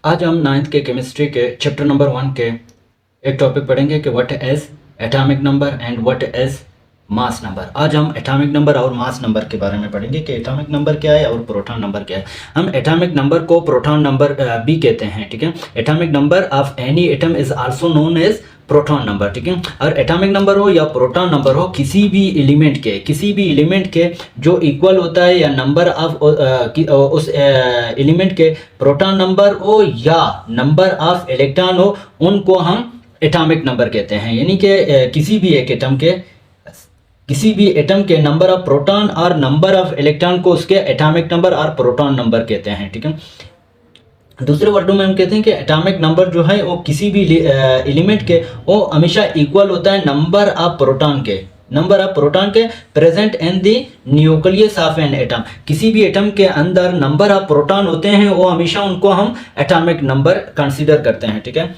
आज हम नाइन्थ के केमिस्ट्री के चैप्टर नंबर 1 के एक टॉपिक पढ़ेंगे कि what is atomic number and what is mass number. आज हम एटॉमिक नंबर और मास नंबर के बारे में पढ़ेंगे कि एटॉमिक नंबर क्या है और प्रोटॉन नंबर क्या है। हम एटॉमिक नंबर को प्रोटॉन नंबर भी कहते हैं, ठीक है। Atomic number of any atom is also known as proton number, ठीक है। और एटॉमिक नंबर हो या प्रोटॉन नंबर हो, किसी भी एलिमेंट के जो इक्वल होता है या नंबर ऑफ उस एलिमेंट के प्रोटॉन नंबर हो या नंबर ऑफ इलेक्ट्रॉन हो, उनको हम एटॉमिक नंबर कहते हैं। यानी कि किसी भी एटम के नंबर ऑफ प्रोटॉन और नंबर ऑफ इलेक्ट्रॉन को उसके एटॉमिक नंबर और प्रोटॉन नंबर कहते हैं, ठीक है। दूसरे वर्डों में हम कहते हैं कि एटॉमिक नंबर जो है वो किसी भी एलिमेंट के वो हमेशा इक्वल होता है नंबर ऑफ प्रोटॉन के present in the nucleus of an atom. किसी भी एटम के अंदर नंबर ऑफ प्रोटॉन होते हैं वो हमेशा उनको हम एटॉमिक नंबर कंसीडर करते हैं, ठीक है।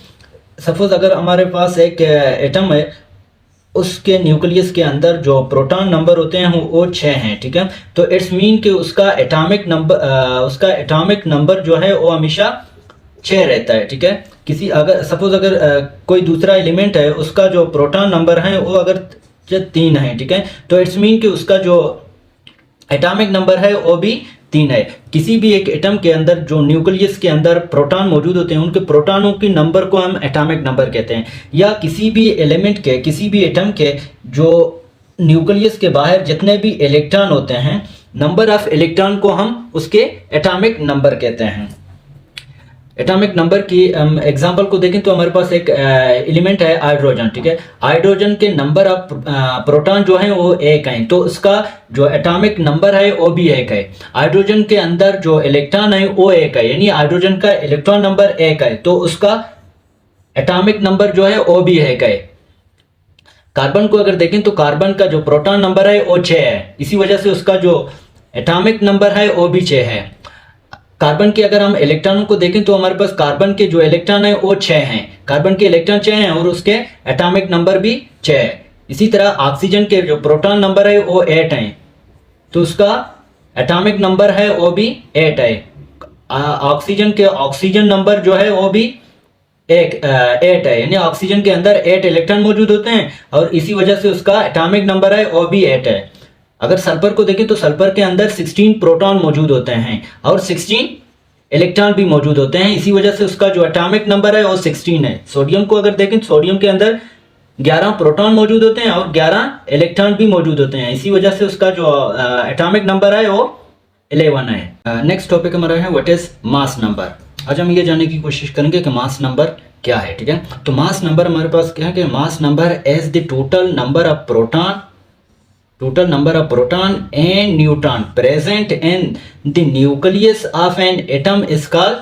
सपोज अगर हमारे पास एक एटम है, उसके न्यूक्लियस के अंदर जो प्रोटॉन नंबर होते हैं वो 6 हैं, ठीक है। तो इट्स मीन कि उसका एटॉमिक नंबर जो है वो हमेशा 6 रहता है, ठीक है। अगर कोई दूसरा एलिमेंट है, उसका जो प्रोटॉन नंबर है वो अगर 3 है, ठीक है, तो इट्स मीन कि उसका जो एटॉमिक नंबर है वो भी 3 है। किसी भी एक एटम के अंदर जो न्यूक्लियस के अंदर प्रोटॉन मौजूद होते हैं, उनके प्रोटॉनों की नंबर को हम एटॉमिक नंबर कहते हैं। या किसी भी एटम के जो न्यूक्लियस के बाहर जितने भी इलेक्ट्रॉन होते हैं, नंबर ऑफ इलेक्ट्रॉन को हम उसके एटॉमिक नंबर कहते हैं। एटॉमिक नंबर की एग्जांपल को देखें तो हमारे पास एक एलिमेंट है हाइड्रोजन, ठीक है। हाइड्रोजन के नंबर ऑफ प्रोटॉन जो है वो 1 है, तो उसका जो एटॉमिक नंबर है वो भी 1 है। हाइड्रोजन के अंदर जो इलेक्ट्रॉन है वो 1 है, यानी हाइड्रोजन का इलेक्ट्रॉन नंबर 1 है, तो उसका एटॉमिक नंबर जो है वो भी 1 है। कार्बन को अगर देखें तो कार्बन का जो प्रोटॉन नंबर है वो 6 है, इसी वजह से उसका जो एटॉमिक नंबर है वो भी 6 है। कार्बन के अगर हम इलेक्ट्रॉनों को देखें तो हमारे पास कार्बन के जो इलेक्ट्रॉन है वो 6 हैं, कार्बन के इलेक्ट्रॉन 6 हैं और उसके एटॉमिक नंबर भी 6 है। इसी तरह ऑक्सीजन के जो प्रोटॉन नंबर है वो 8 हैं, तो उसका एटॉमिक नंबर है वो भी 8 है। ऑक्सीजन के ऑक्सीजन नंबर जो है वो भी 8 है, यानी ऑक्सीजन के अंदर 8 इलेक्ट्रॉन मौजूद होते हैं और इसी वजह से उसका एटॉमिक नंबर है वो भी 8 है। अगर सल्फर को देखें तो सल्फर के अंदर 16 प्रोटॉन मौजूद होते हैं और 16 इलेक्ट्रॉन भी मौजूद होते हैं, इसी वजह से उसका जो एटॉमिक नंबर है वो 16 है। सोडियम को अगर देखें तो सोडियम के अंदर 11 प्रोटॉन मौजूद होते हैं और 11 इलेक्ट्रॉन भी मौजूद होते हैं, इसी वजह से उसका जो एटॉमिक नंबर है वो 11 है। नेक्स्ट टॉपिक हमारा है व्हाट इज मास नंबर। आज हम ये जानने की कोशिश करेंगे कि मास नंबर क्या है, ठीक है। तो मास नंबर हमारे पास क्या है कि mass number is the total number of proton and neutron present in the nucleus of an atom is called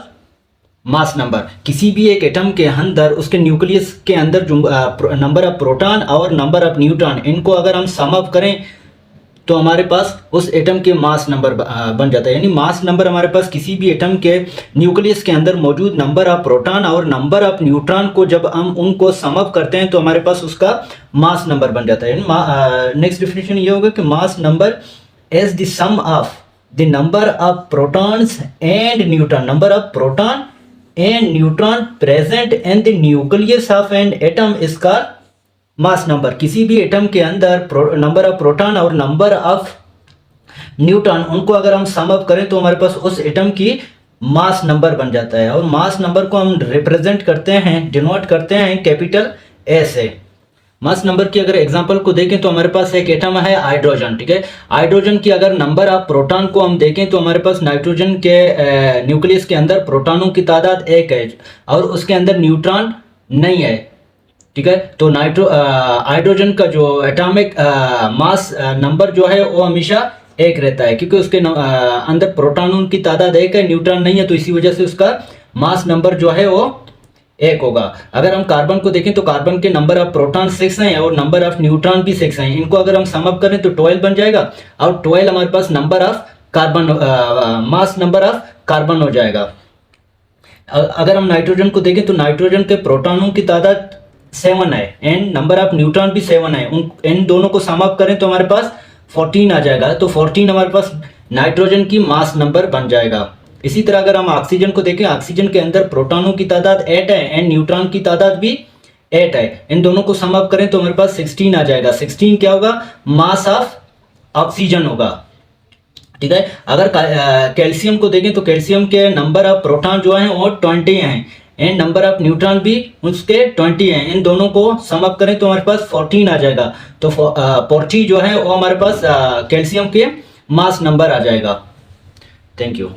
mass number. किसी भी एक एटम के अंदर उसके न्यूक्लियस के अंदर जो नंबर ऑफ प्रोटॉन और नंबर ऑफ न्यूट्रॉन, इनको अगर हम सम अप करें तो हमारे पास उस एटम के मास नंबर बन जाता है। यानी मास नंबर हमारे पास किसी भी एटम के न्यूक्लियस के अंदर मौजूद नंबर ऑफ प्रोटॉन और नंबर ऑफ न्यूट्रॉन को जब हम उनको सम अप करते हैं तो हमारे पास उसका मास नंबर बन जाता है। नेक्स्ट डेफिनेशन ये होगा कि mass number is the sum of the number of protons and neutron, number of proton and neutron present in the nucleus of an atom is called mass number. किसी भी एटम के अंदर नंबर ऑफ प्रोटॉन और number of neutron, उनको अगर हम sum up करें तो हमारे पास उस एटम की मास नंबर बन जाता है। और मास नंबर को हम रिप्रेजेंट करते हैं, डिनोट करते हैं कैपिटल ए से। मास नंबर की अगर एग्जांपल को देखें तो हमारे पास एक एटम है हाइड्रोजन, ठीक है। हाइड्रोजन की अगर नंबर ऑफ प्रोटॉन को हम देखें तो हमारे पास नाइट्रोजन के न्यूक्लियस के अंदर प्रोटॉनों की तादाद 1 है और उसके अंदर न्यूट्रॉन नहीं है, ठीक है। तो हाइड्रोजन का जो एटॉमिक मास नंबर जो है वो हमेशा 1 रहता है, क्योंकि उसके अंदर प्रोटॉनों की तादाद 1 है, न्यूट्रॉन नहीं है, तो इसी वजह से उसका मास नंबर जो है वो 1 होगा। अगर हम कार्बन को देखें तो कार्बन के नंबर ऑफ प्रोटॉन 6 हैं और नंबर ऑफ न्यूट्रॉन भी 6 हैं, इनको अगर हम सम अप करें तो 12 बन जाएगा और 12 हमारे पास number of carbon mass number of carbon हो जाएगा। अगर हम नाइट्रोजन को देखें तो नाइट्रोजन के प्रोटॉनों की तादाद 7 है एंड नंबर ऑफ न्यूट्रॉन भी 7 है, इन दोनों को सम अप करें तो हमारे पास 14 आ जाएगा, तो 14 हमारे पास नाइट्रोजन की मास नंबर बन जाएगा। इसी तरह अगर हम ऑक्सीजन को देखें, ऑक्सीजन के अंदर प्रोटॉनों की तादाद 8 है एंड न्यूट्रॉन की तादाद भी 8 है। इन दोनों को सम अप करें तो हमारे पास 16 आ जाएगा। 16 क्या होगा? मास ऑफ ऑक्सीजन होगा, ठीक है। अगर कैल्शियम को देखें तो कैल्शियम के नंबर ऑफ प्रोटॉन जो है वो 20 हैं एंड नंबर ऑफ न्यूट्रॉन भी उसके 20 हैं। इन दोनों को सम अप करें तो हमारे पास 14 आ जाएगा। तो 40 जो है वो हमारे पास कैल्शियम के मास नंबर आ जाएगा। Thank you.